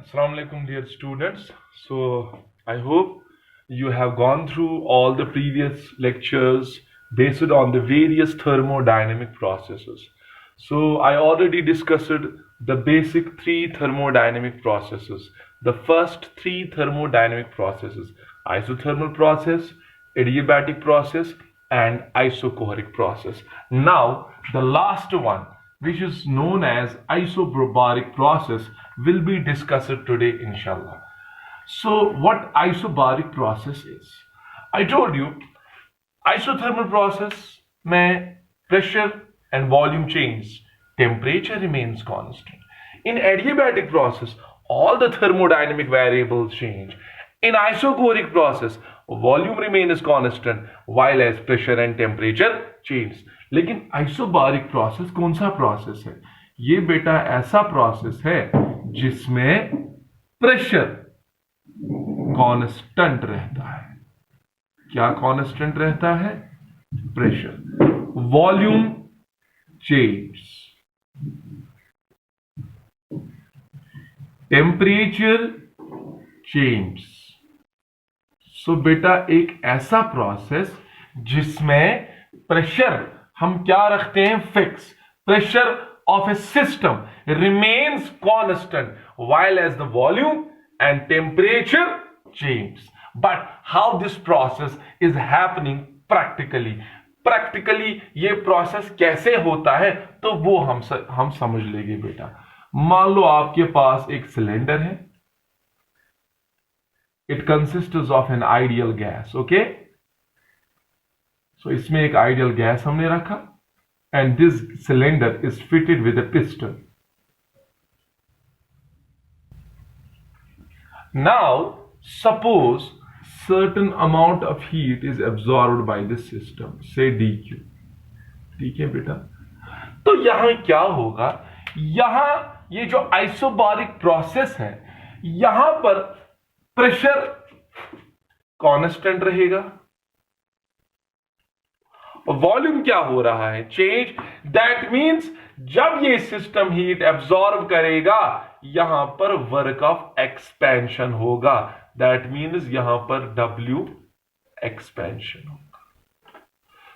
Assalamu alaikum, dear students. So, I hope you have gone through all the previous lectures based on the various thermodynamic processes. So, I already discussed the basic three thermodynamic processes. The first three thermodynamic processes: isothermal process, adiabatic process, and isochoric process. Now, the last one, which is known as isobaric process, will be discussed today, inshallah. So, what isobaric process is? I told you, isothermal process में pressure and volume change, temperature remains constant. In adiabatic process, all the thermodynamic variables change. In isochoric process, volume remains constant while as pressure and temperature change. लेकिन isobaric process कौन सा process है? ये बेटा ऐसा process है जिसमें pressure constant रहता है. क्या कांस्टेंट रहता है? Pressure. Volume change, temperature change. So बेटा एक ऐसा प्रोसेस जिसमें प्रेशर हम क्या रखते हैं? Fix. Pressure of a system remains constant while as the volume and temperature change. But how this process is happening practically ये प्रोसेस कैसे होता है तो वो हम समझ लेंगे बेटा. मान लो आपके पास एक सिलेंडर है. It consists of an ideal gas. Okay, so इसमें एक आइडियल गैस हमने रखा and this cylinder is fitted with a piston. Now, suppose certain amount of heat is absorbed by this system, say dq. ठीक है बेटा. तो यहां क्या होगा? यहां ये जो आइसोबारिक प्रोसेस है, यहां पर प्रेशर कांस्टेंट रहेगा. वॉल्यूम क्या हो रहा है? चेंज. दैट मींस जब ये सिस्टम हीट एब्सॉर्ब करेगा यहां पर वर्क ऑफ एक्सपेंशन होगा. दैट मींस यहां पर W एक्सपेंशन होगा.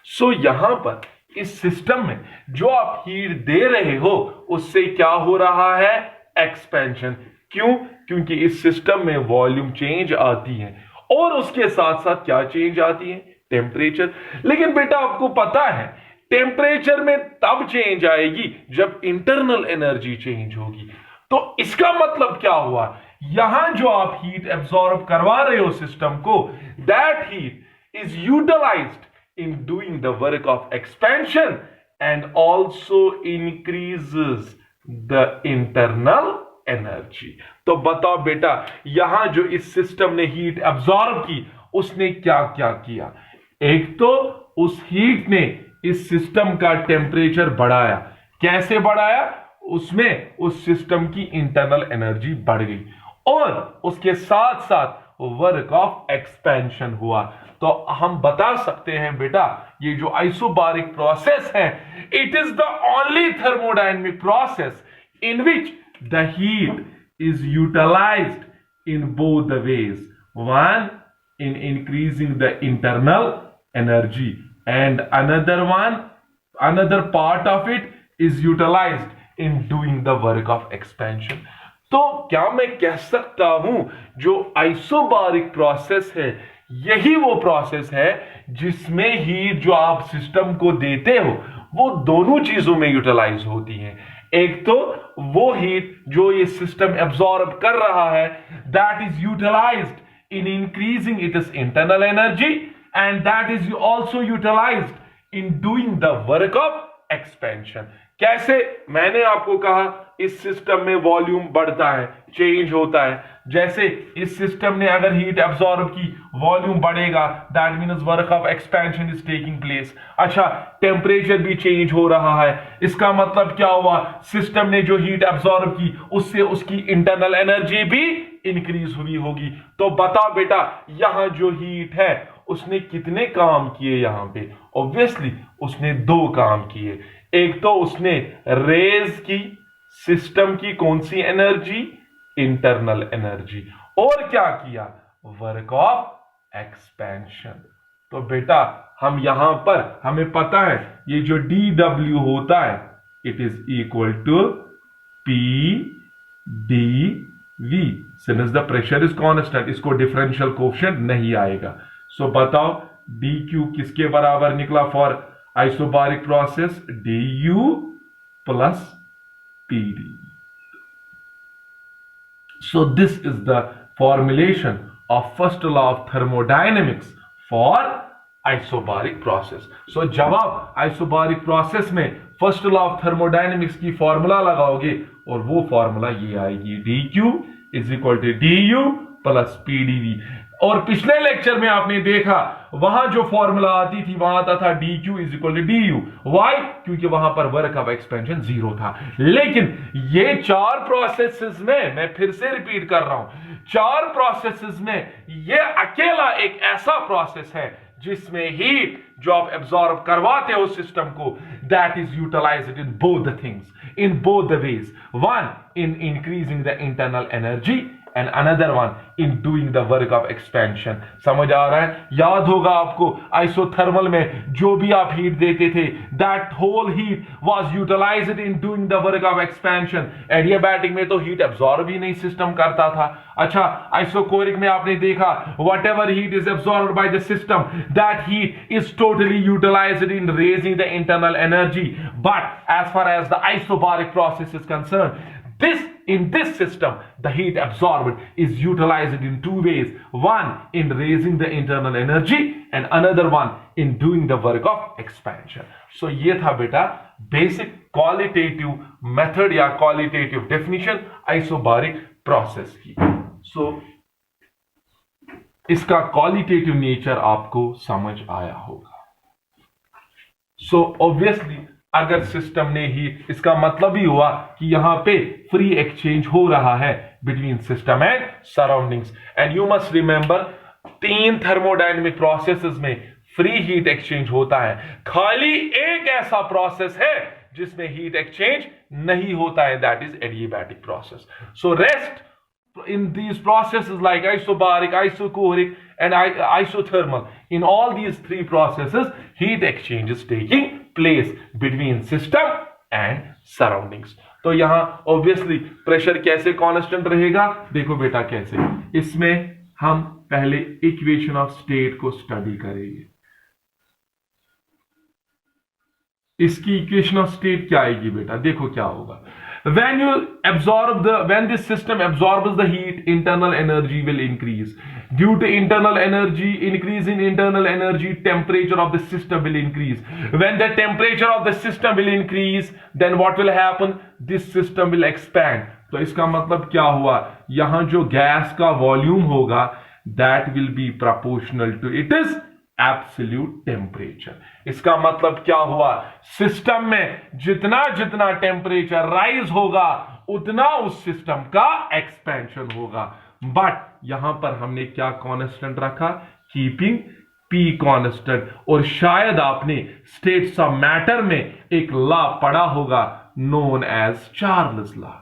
सो यहां पर इस सिस्टम में जो आप हीट दे रहे हो उससे क्या हो रहा है? एक्सपेंशन. क्यों? क्योंकि इस सिस्टम में वॉल्यूम चेंज आती है और उसके साथ साथ क्या चेंज आती है? टेम्परेचर. लेकिन बेटा आपको पता है टेम्परेचर में तब चेंज आएगी जब इंटरनल एनर्जी चेंज होगी. तो इसका मतलब क्या हुआ? यहां जो आप हीट एब्सॉर्ब करवा रहे हो सिस्टम को, that heat is utilised in doing the work of expansion and also increases the internal energy. तो बताओ बेटा यहां जो इस सिस्टम ने हीट एब्सॉर्ब की उसने क्या क्या किया? एक तो उस हीट ने इस सिस्टम का टेम्परेचर बढ़ाया. कैसे बढ़ाया? उसमें उस सिस्टम की इंटरनल एनर्जी बढ़ गई और उसके साथ साथ वर्क ऑफ एक्सपेंशन हुआ. तो हम बता सकते हैं बेटा ये जो आइसोबारिक प्रोसेस है, it is the only thermodynamic process in which the heat is utilised in both the ways. One, in increasing the internal energy and another part of it is utilized in doing the work of expansion. तो क्या मैं कह सकता हूं जो isobaric process है यही वो प्रोसेस है जिसमें हीट जो आप सिस्टम को देते हो वो दोनों चीजों में यूटिलाइज होती है. एक तो वो हीट जो ये सिस्टम एब्सॉर्ब कर रहा है, that is utilised in increasing its internal energy and that is also utilized in doing the work of expansion. कैसे? मैंने आपको कहा इस सिस्टम में वॉल्यूम बढ़ता है, चेंज होता है. जैसे इस सिस्टम ने अगर हीट एब्सॉर्ब की, वॉल्यूम बढ़ेगा, that means work of expansion is taking place. अच्छा, टेम्परेचर भी चेंज हो रहा है. इसका मतलब क्या हुआ? सिस्टम ने जो हीट एब्सॉर्ब की उससे उसकी इंटरनल एनर्जी भी इंक्रीज हुई होगी. तो बताओ बेटा यहां जो हीट है उसने कितने काम किए? यहां पे ऑब्वियसली उसने दो काम किए. एक तो उसने रेज की सिस्टम की कौन सी एनर्जी? इंटरनल एनर्जी, और क्या किया, वर्क ऑफ एक्सपेंशन। तो बेटा हम यहां पर, हमें पता है ये जो dW होता है it is equal to PdV, since the pressure is constant, इसको डिफरेंशियल कोएफिशिएंट नहीं आएगा। सो बताओ dQ किसके बराबर निकला for isobaric process, du plus PD। So this is the formulation of first law of thermodynamics for isobaric process. So जब आप isobaric process में first law of thermodynamics की फॉर्मूला लगाओगे और वो फॉर्मूला ये आएगी, dQ is equal to du plus PdV। और पिछले लेक्चर में आपने देखा वहां जो फॉर्मूला आती थी वहां आता था dQ is equal to du। Why? क्योंकि वहां पर वर्क ऑफ एक्सपेंशन 0 था। लेकिन ये चार प्रोसेसेस में, मैं फिर से रिपीट कर रहा हूं, चार प्रोसेसेस में ये अकेला एक ऐसा प्रोसेस है जिसमें हीट जो आप एब्जॉर्ब करवाते हो सिस्टम को, that is utilised in both the things, in both the ways, one in increasing the internal energy and another one in doing the work of expansion। समझ आ रहा है? याद होगा आपको आइसोथर्मल में जो भी आप हीट देते थे, that whole heat was utilized in doing the work of expansion। Adiabatic में तो हीट एब्जॉर्ब ही नहीं सिस्टम करता था। अच्छा, आइसोकोरिक में आपने देखा whatever heat is absorbed by the system, that heat is totally utilized in raising the internal energy। But as far as the isobaric process is concerned, in this system the heat absorbed is utilized in two ways, one in raising the internal energy and another one in doing the work of expansion। so ये था बेटा basic qualitative method या qualitative definition isobaric process की। so इसका qualitative nature आपको समझ आया होगा। so obviously अगर सिस्टम ने ही, इसका मतलब ही हुआ कि यहां पे फ्री एक्सचेंज हो रहा है between system and surroundings. And you must remember, तीन थर्मोडायनेमिक प्रोसेसेस में फ्री हीट एक्सचेंज होता है, खाली एक ऐसा प्रोसेस है जिसमें हीट एक्सचेंज नहीं होता है, that is adiabatic process. So rest in these processes like isobaric, isochoric and isothermal, in all these three processes heat exchange is taking place between system and surroundings। तो यहां obviously pressure कैसे constant रहेगा, देखो बेटा कैसे, इसमें हम पहले इक्वेशन ऑफ स्टेट को स्टडी करेंगे। इसकी इक्वेशन ऑफ स्टेट क्या आएगी बेटा, देखो क्या होगा। when this system absorbs the heat, internal energy will increase। due to internal energy, increase in internal energy, temperature of the system will increase। when the temperature of the system will increase, then what will happen, this system will expand। तो इसका मतलब क्या हुआ, यहां जो gas का volume होगा that will be proportional to its absolute temperature. इसका मतलब क्या हुआ, सिस्टम में जितना जितना टेम्परेचर राइज होगा उतना उस सिस्टम का एक्सपेंशन होगा। बट यहां पर हमने क्या कांस्टेंट रखा, कीपिंग पी कांस्टेंट। और शायद आपने स्टेट्स ऑफ मैटर में एक लॉ पढ़ा होगा known as Charles law.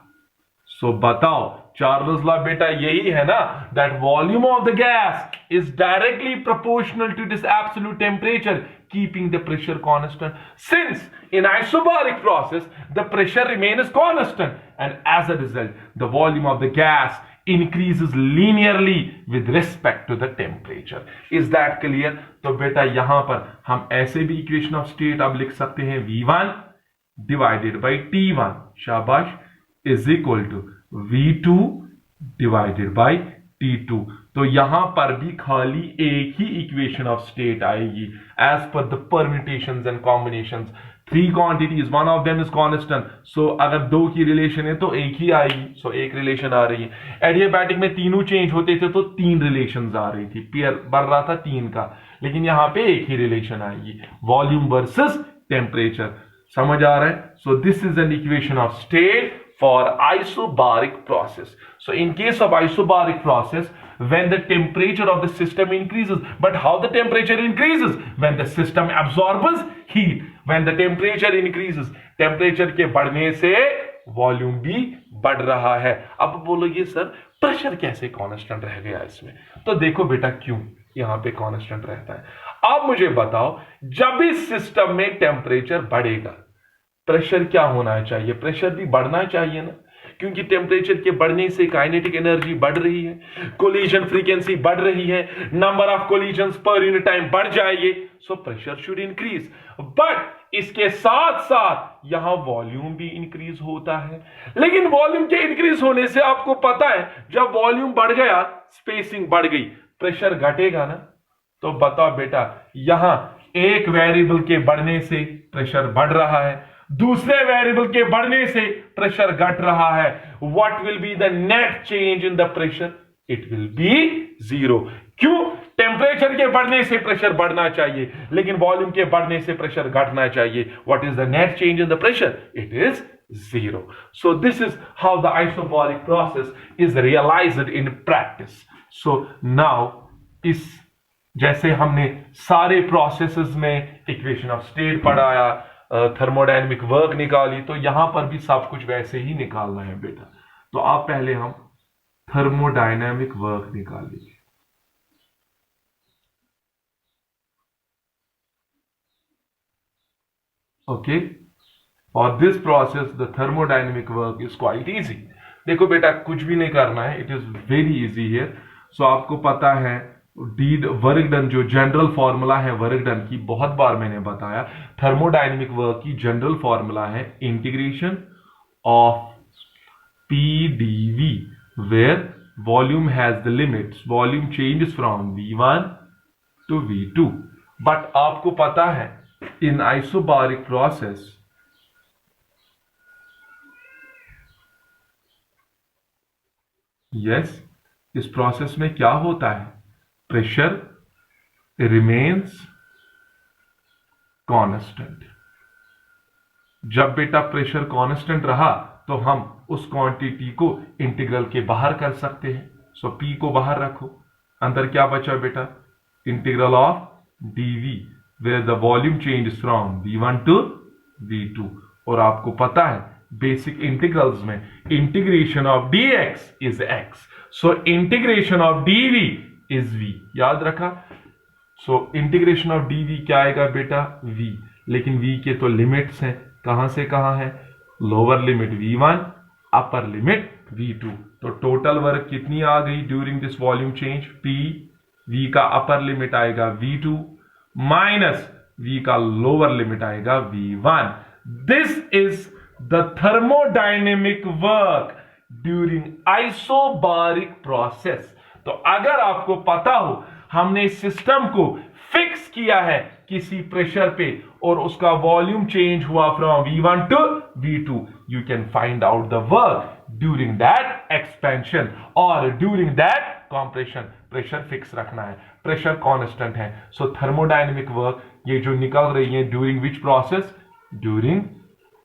So बताओ चार्ल्स लॉ बेटा यही है ना, that volume of the gas is directly proportional to this absolute temperature keeping the pressure constant. Since in isobaric process the pressure remains constant and as a result the volume of the gas increases linearly with respect to the temperature। is that clear? तो बेटा यहां पर हम ऐसे भी equation of state अब लिख सकते हैं, V1 डिवाइडेड बाई T1 शाबाश is equal to V2 divided by T2। तो यहां पर भी खाली एक ही इक्वेशन ऑफ स्टेट आएगी as per the permutations and combinations. Three quantities, one of them is constant, so अगर दो की रिलेशन है तो एक ही आएगी, सो एक रिलेशन आ रही है। एडियाबैटिक में तीनों चेंज होते थे तो तीन रिलेशंस आ रही थी, पेयर बढ़ रहा था तीन का, लेकिन यहां पे एक ही रिलेशन आएगी, वॉल्यूम वर्सेस टेम्परेचर। समझ आ रहा है? सो this is an equation of state for isobaric process। so in case of isobaric process, when the temperature of the system increases, but how the temperature increases, when the system absorbs heat, when the temperature increases, temperature के बढ़ने से volume भी बढ़ रहा है। अब बोलोगे sir pressure कैसे कांस्टेंट रह गया इसमें? तो देखो बेटा क्यों यहां पे कांस्टेंट रहता है। अब मुझे बताओ, जब इस सिस्टम में टेम्परेचर बढ़ेगा, प्रेशर क्या होना चाहिए? प्रेशर भी बढ़ना चाहिए ना, क्योंकि टेम्परेचर के बढ़ने से काइनेटिक एनर्जी बढ़ रही है, कोलिजन फ्रीक्वेंसी बढ़ रही है, number of collisions per unit time बढ़ जाएंगे, so pressure should increase. But इसके साथ साथ यहां वॉल्यूम भी इंक्रीज होता है। लेकिन वॉल्यूम के इंक्रीज होने से आपको पता है, जब वॉल्यूम बढ़ गया, स्पेसिंग बढ़ गई, प्रेशर घटेगा ना। तो बताओ बेटा, यहां एक वेरिएबल के बढ़ने से प्रेशर बढ़ रहा है, दूसरे वेरिएबल के बढ़ने से प्रेशर घट रहा है। What will be the net change in the pressure? It will be zero. क्यों? टेम्परेचर के बढ़ने से प्रेशर बढ़ना चाहिए, लेकिन वॉल्यूम के बढ़ने से प्रेशर घटना चाहिए। What is the net change in the pressure? It is zero. So this is how the isobaric process is realised in practice. So now इस जैसे हमने सारे प्रोसेसेस में इक्वेशन ऑफ स्टेट पढ़ाया, थर्मोडायनेमिक वर्क निकाली, तो यहां पर भी सब कुछ वैसे ही निकालना है बेटा। तो आप पहले हम थर्मोडायनेमिक वर्क निकालिए। ओके, और this process the thermodynamic work is quite easy. देखो बेटा, कुछ भी नहीं करना है, it is very easy here. So आपको पता है डी वर्क डन, जो जनरल फॉर्मूला है वर्क डन की, बहुत बार मैंने बताया। थर्मोडायनेमिक वर्क की जनरल फॉर्मूला है integration of P D V, where volume has the limits, volume changes from V1 to V2। But आपको पता है इन आइसोबारिक प्रोसेस इस प्रोसेस में क्या होता है? Pressure remains constant. जब बेटा प्रेशर कांस्टेंट रहा तो हम उस क्वांटिटी को इंटीग्रल के बाहर कर सकते हैं। सो P को बाहर रखो, अंदर क्या बचा बेटा? Integral of dV, where the volume change from V1 to V2। और आपको पता है बेसिक इंटीग्रल्स में integration of dx is x, so integration of dV is v। याद रखा? सो इंटीग्रेशन ऑफ dv क्या आएगा बेटा? v। लेकिन v के तो लिमिट्स हैं, कहां से कहां है? Lower limit v1, upper limit v2। तो टोटल वर्क कितनी आ गई during this volume change? p। v का अपर लिमिट आएगा v2 माइनस v का लोअर लिमिट आएगा v1। This is the thermodynamic work during isobaric process. तो अगर आपको पता हो हमने सिस्टम को फिक्स किया है किसी प्रेशर पे और उसका वॉल्यूम चेंज हुआ from V1 to V2, you can find out the work during that expansion और during that compression. Pressure fix रखना है, प्रेशर कांस्टेंट है। सो थर्मोडायनेमिक वर्क ये जो निकल रही है during which process? During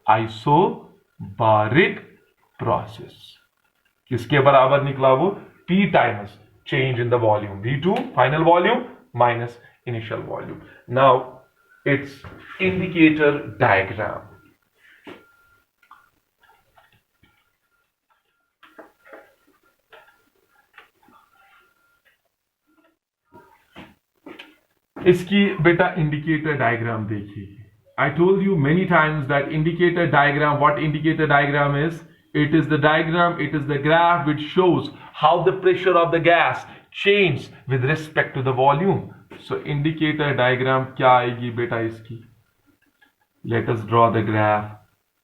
isobaric process. किसके बराबर निकला वो? P times change in the volume, V2 final volume minus initial volume. Now its indicator diagram. इसकी बेटा इंडिकेटर डायग्राम देखिए। I told you many times that indicator diagram, what indicator diagram is? It is the diagram, it is the graph which shows how the pressure of the gas changes with respect to the volume. So indicator diagram क्या आएगी बेटा इसकी? Let us draw the graph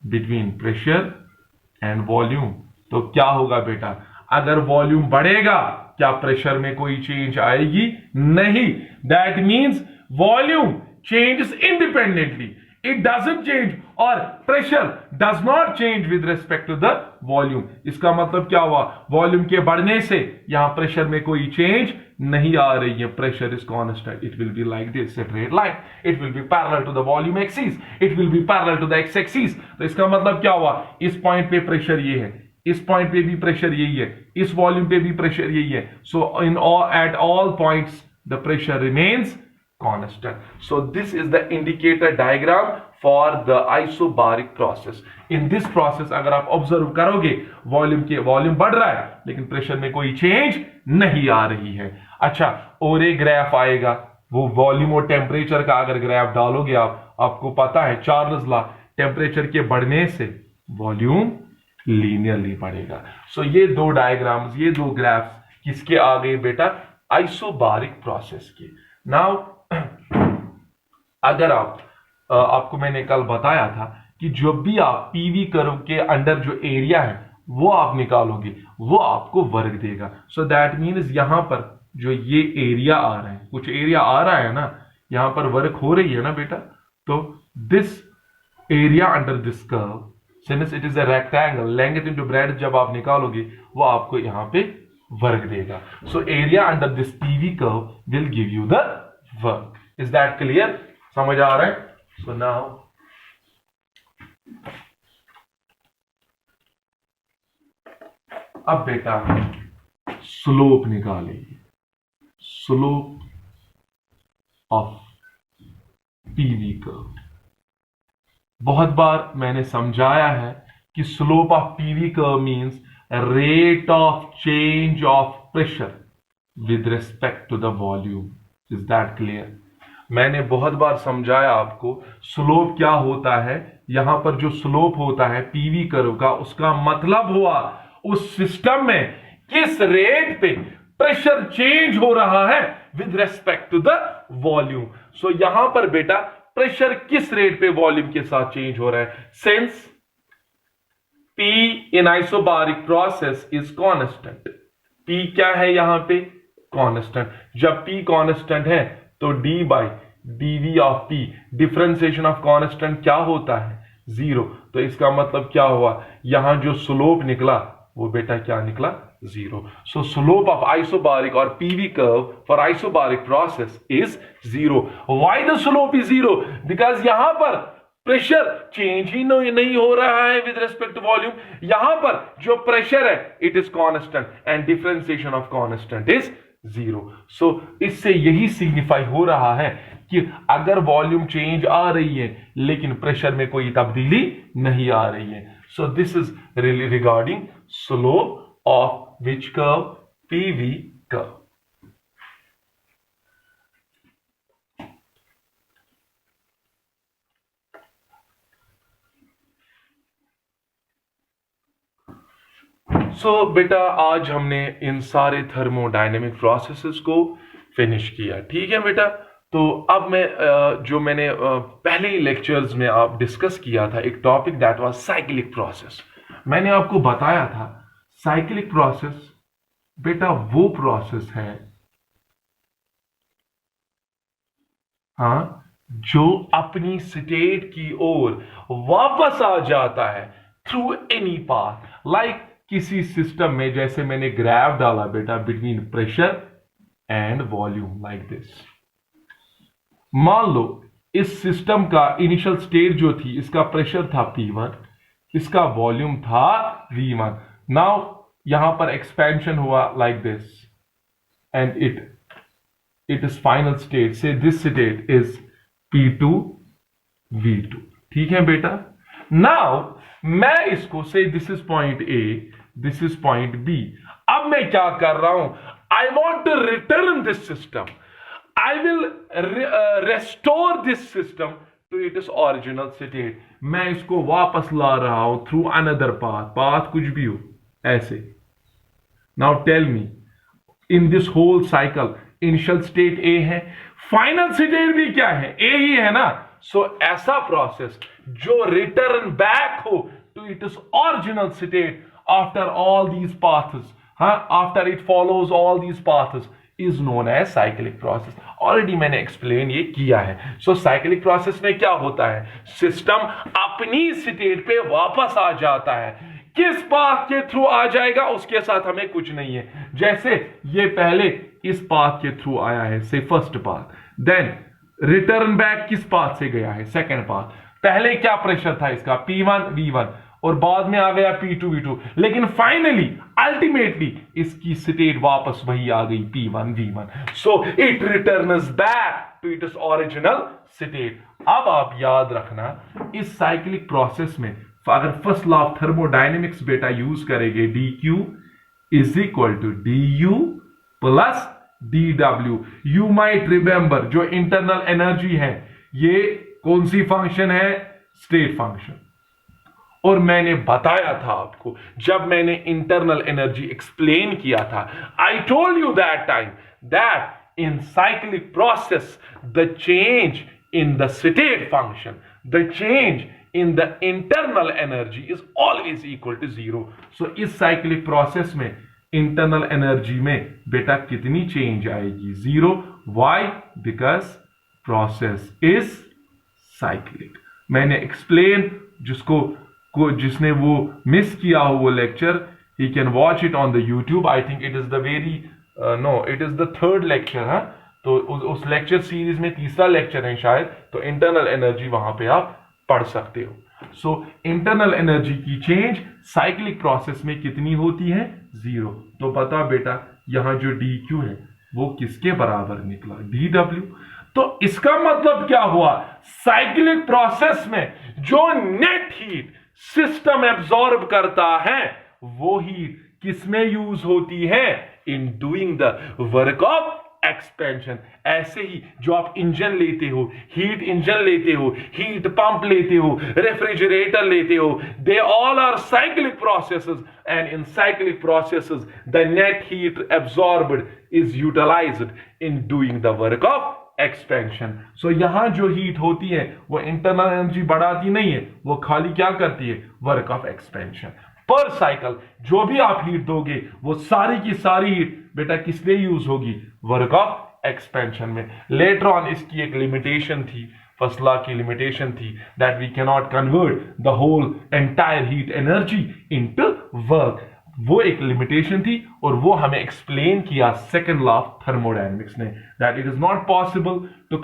between pressure and volume. तो क्या होगा बेटा? अगर volume बढ़ेगा क्या प्रेशर में कोई चेंज आएगी? नहीं। That means volume changes independently. It doesn't change और pressure does not change with respect to the volume. इसका मतलब क्या हुआ? वॉल्यूम के बढ़ने से यहां प्रेशर में कोई चेंज नहीं आ रही है। Pressure is constant. It will be like this, straight line. It will be parallel to the volume axis. It will be parallel to the x axis. तो इसका मतलब क्या हुआ? इस पॉइंट पे प्रेशर ये है, इस पॉइंट पे भी प्रेशर यही है, इस वॉल्यूम पे भी प्रेशर यही है। सो इन at all points the pressure remains constant. So this is the indicator diagram for the isobaric process. In this process अगर आप ऑब्जर्व करोगे वॉल्यूम बढ़ रहा है लेकिन प्रेशर में कोई चेंज नहीं आ रही है। अच्छा, और एक ग्राफ आएगा, वो वॉल्यूम और टेम्परेचर का अगर ग्राफ डालोगे आपको पता है चार्ल्स लॉ, टेम्परेचर के बढ़ने से वॉल्यूम लीनियरली बढ़ेगा। सो ये दो डायग्राम्स, ये दो ग्राफ्स किसके आ गए बेटा? आइसोबारिक प्रोसेस के। नाउ अगर आपको मैंने कल बताया था कि जब भी आप पीवी कर्व के अंडर जो एरिया है वो आप निकालोगे वो आपको वर्क देगा। सो दैट मीन्स यहां पर जो ये एरिया आ रहा है, कुछ एरिया आ रहा है ना, यहां पर वर्क हो रही है ना बेटा, तो this area under this curve, since it is a rectangle, length into breadth जब आप निकालोगे वो आपको यहां पे वर्क देगा। So area under this PV curve will give you the work. Is that clear? समझ आ रहा है? सो नाउ अब बेटा स्लोप निकालिए, स्लोप ऑफ पीवी कर्व। बहुत बार मैंने समझाया है कि slope of PV curve means rate of change of pressure with respect to the volume. Is that clear? मैंने बहुत बार समझाया आपको स्लोप क्या होता है। यहां पर जो स्लोप होता है पीवी कर्व का, उसका मतलब हुआ उस सिस्टम में किस रेट पे प्रेशर चेंज हो रहा है with respect to the volume. So यहां पर बेटा प्रेशर किस रेट पे वॉल्यूम के साथ चेंज हो रहा है, since P in isobaric process is constant. P क्या है यहां पे? कांस्टेंट। जब P कांस्टेंट है तो d by dv of P, differentiation of constant क्या होता है? 0। तो इसका मतलब क्या हुआ, यहां जो स्लोप निकला वो बेटा क्या निकला? 0। सो स्लोप ऑफ आइसोबारिक और PV curve for isobaric process is 0। Why the slope is 0? Because यहां पर प्रेशर चेंज ही नहीं हो रहा है विद रिस्पेक्ट टू वॉल्यूम। यहां पर जो प्रेशर है it is constant and differentiation of constant is 0। सो इससे यही सिग्निफाई हो रहा है कि अगर वॉल्यूम चेंज आ रही है लेकिन प्रेशर में कोई तब्दीली नहीं आ रही है। सो this is regarding slope of which curve? PV curve. सो बेटा आज हमने इन सारे थर्मोडायनेमिक प्रोसेसेस को फिनिश किया, ठीक है बेटा। तो अब मैं जो मैंने पहले ही लेक्चर्स में आप डिस्कस किया था एक topic, that was cyclic process. मैंने आपको बताया था साइक्लिक प्रोसेस बेटा वो प्रोसेस है जो अपनी स्टेट की ओर वापस आ जाता है थ्रू एनी पाथ। लाइक किसी सिस्टम में, जैसे मैंने ग्राफ डाला बेटा between pressure and volume, like this. मान लो इस सिस्टम का इनिशियल स्टेट जो थी, इसका प्रेशर था P1, इसका वॉल्यूम था V1। नाउ यहां पर एक्सपेंशन हुआ like this and it is final state, say this state is P2 V2, ठीक है बेटा। नाउ मैं इसको say this is point A, this is point B। अब मैं क्या कर रहा हूं, I want to return this system, I will restore this system to it is original state. मैं इसको वापस ला रहा हूं थ्रू अनदर पाथ कुछ भी हो ऐसे। Now tell me, in this whole cycle initial state A है, फाइनल स्टेट भी क्या है? A ही है ना। सो ऐसा प्रोसेस जो रिटर्न बैक हो to it is original state after all these paths, after it follows all these paths, is known as cyclic process. Already मैंने एक्सप्लेन ये किया है। सो साइक्लिक प्रोसेस में क्या होता है, सिस्टम अपनी स्टेट पे वापस आ जाता है। किस पाथ के थ्रू आ जाएगा उसके साथ हमें कुछ नहीं है। जैसे ये पहले इस पाथ के थ्रू आया है, से first path, then return back किस पाथ से गया है, सेकंड पाथ। पहले क्या प्रेशर था इसका, P1 V1, और बाद में आ गया P2 V2, लेकिन फाइनली अल्टीमेटली इसकी स्टेट वापस वही आ गई P1 V1। So it returns back to its original state. अब आप याद रखना, इस साइक्लिक प्रोसेस में अगर फर्स्ट लॉ ऑफ थर्मोडायनेमिक्स बेटा यूज करेंगे, D Q is equal to D U plus D W. You might remember जो इंटरनल एनर्जी है ये कौन सी फंक्शन है, स्टेट फंक्शन। और मैंने बताया था आपको जब मैंने इंटरनल एनर्जी एक्सप्लेन किया था, I told you that time that in cyclic process the change in the state function, the change in the internal energy is always equal to zero. So इस cyclic process में internal energy में बेटा कितनी change आएगी, zero. Why? Because process is cyclic. मैंने explain, जिसने वो miss किया हो वो lecture, he can watch it on the YouTube. I think it is the very it is the third lecture, हाँ. तो उस लेक्चर सीरीज में तीसरा लेक्चर है शायद, तो इंटरनल एनर्जी वहां पे आप पढ़ सकते हो। सो इंटरनल एनर्जी की चेंज साइक्लिक प्रोसेस में कितनी होती है, जीरो। तो बता बेटा यहां जो डी क्यू है वो किसके बराबर निकला, डी डब्ल्यू। तो इसका मतलब क्या हुआ, साइक्लिक प्रोसेस में जो नेट हीट सिस्टम एब्जॉर्ब करता है वो हीट किसमें यूज होती है, इन doing the work of expansion. ऐसे ही जो आप इंजन लेते हो, हीट इंजन लेते हो, हीट पंप लेते हो, रेफ्रिजरेटर लेते हो, they all are cyclic processes and in cyclic processes the net heat absorbed is utilised in doing the work of expansion. So यहां जो हीट होती है वो इंटरनल एनर्जी बढ़ाती नहीं है, वो खाली क्या करती है, वर्क ऑफ एक्सपेंशन। पर साइकिल जो भी आप हीट दोगे वो सारी की सारी हीट बेटा किस लिए यूज होगी, वर्क ऑफ एक्सपेंशन में। लेटर ऑन इसकी एक लिमिटेशन थी, फर्स्ट लॉ की लिमिटेशन थी, that we can not convert the whole entire heat energy into work. वो एक लिमिटेशन थी और वो हमें एक्सप्लेन किया सेकंड लॉ ऑफ थर्मोडायनेमिक्स ने, that it is not possible to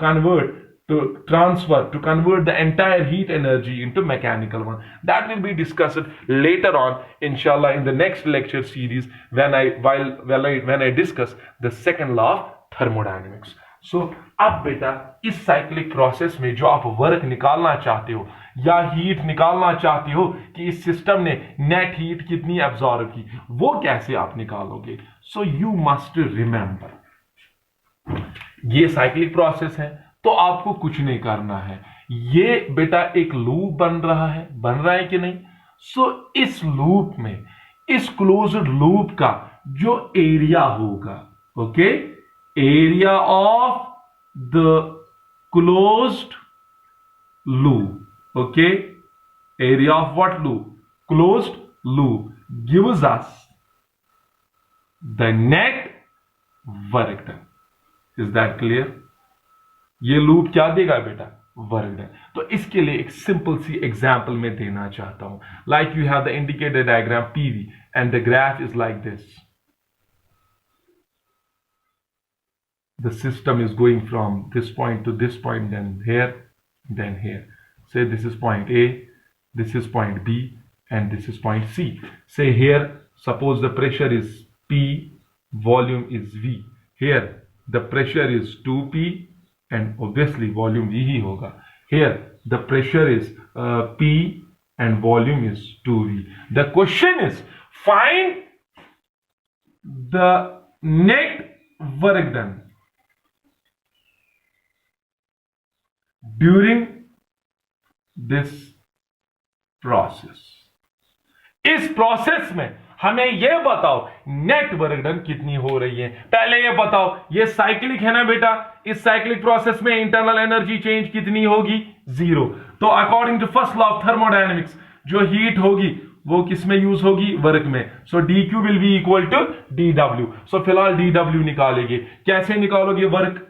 convert the entire heat energy into mechanical one. That will be discussed later on inshallah in the next lecture series when I discuss the second law of thermodynamics. So अब बेटा इस cyclic process में जो आप work निकालना चाहते हो या हीट निकालना चाहते हो कि इस सिस्टम ने नेट हीट कितनी एब्जॉर्ब की, वो कैसे आप निकालोगे। सो यू मस्ट रिमेंबर ये साइक्लिक प्रोसेस है, तो आपको कुछ नहीं करना है, ये बेटा एक लूप बन रहा है कि नहीं। सो इस लूप में, इस क्लोज्ड लूप का जो एरिया होगा, okay, area of the closed loop, okay, area of what loop, closed loop gives us the net work done. Is that clear? ये लूप क्या देगा बेटा, वर्क डन। तो इसके लिए एक सिंपल सी एग्जांपल मैं देना चाहता हूं, like you have the indicator diagram PV and the graph is like this. The system is going from this point two this point, then here. Say this is point A, this is point B, and this is point C. Say here, suppose the pressure is P, volume is V. Here the pressure is 2P and obviously volume V ही होगा। Here the pressure is P and volume is 2V. The question is find the net work done during this process. इस process में हमें यह बताओ net work done कितनी हो रही है। पहले यह बताओ, ये साइक्लिक है ना बेटा, इस साइक्लिक प्रोसेस में इंटरनल एनर्जी चेंज कितनी होगी, जीरो। तो according to first law of thermodynamics जो हीट होगी वो किस में यूज होगी, वर्क में। So d Q will be equal to d W. सो फिलहाल डी डब्ल्यू निकालेंगे। कैसे निकालोगे वर्क,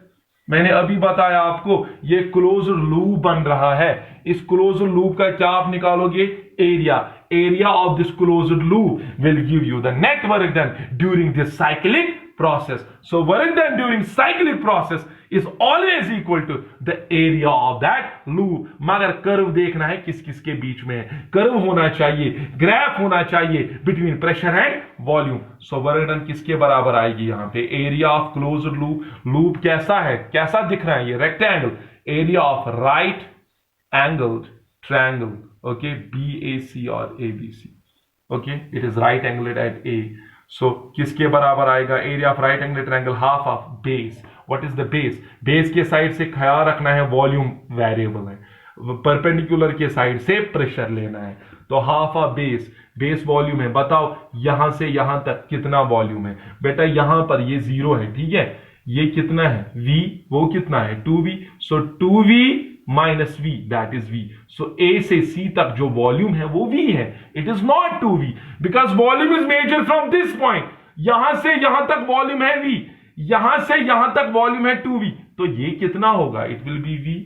मैंने अभी बताया आपको, ये क्लोज लूप बन रहा है, इस क्लोज लूप का क्या आप निकालोगे, area of this closed loop will give you the net work done during this cyclic process. So work done during cyclic process is always equal to the area of that loop. मगर curve देखना है किस किस के बीच में, curve होना चाहिए, graph होना चाहिए between pressure and volume. So work done किसके बराबर आएगी यहां पे, area of closed loop. Loop कैसा है, कैसा दिख रहा है, ये rectangle, area of right angled triangle, okay, BAC or ABC, okay, it is right angled at A. So किसके बराबर आएगा? Area of right angle triangle half of base. What is the base? Base के side से ख्याल रखना है volume variable है, perpendicular के साइड से प्रेशर लेना है. तो half of base, base volume है. बताओ यहां से यहां तक कितना वॉल्यूम है? बेटा यहां पर ये 0 है, ठीक है. ये कितना है? V, वो कितना है? 2V. So 2V minus V, that is V. So A से C तक जो वॉल्यूम है वो V है. It is not 2V because volume is measured from this point. यहां से यहां तक वॉल्यूम है V, यहां से यहां तक वॉल्यूम है 2V. तो ये कितना होगा? It will be V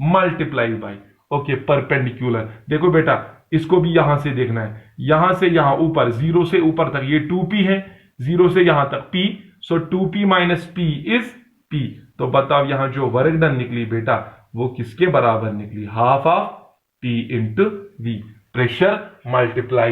multiply by, okay, perpendicular. देखो बेटा इसको भी यहां से देखना है. यहां से यहां ऊपर, 0 से ऊपर तक ये 2P है, 0 से यहां तक P. So 2P minus P is P. तो बताओ यहां जो वर्क डन निकली बेटा वो किसके बराबर निकली? Half of P into V. Pressure multiply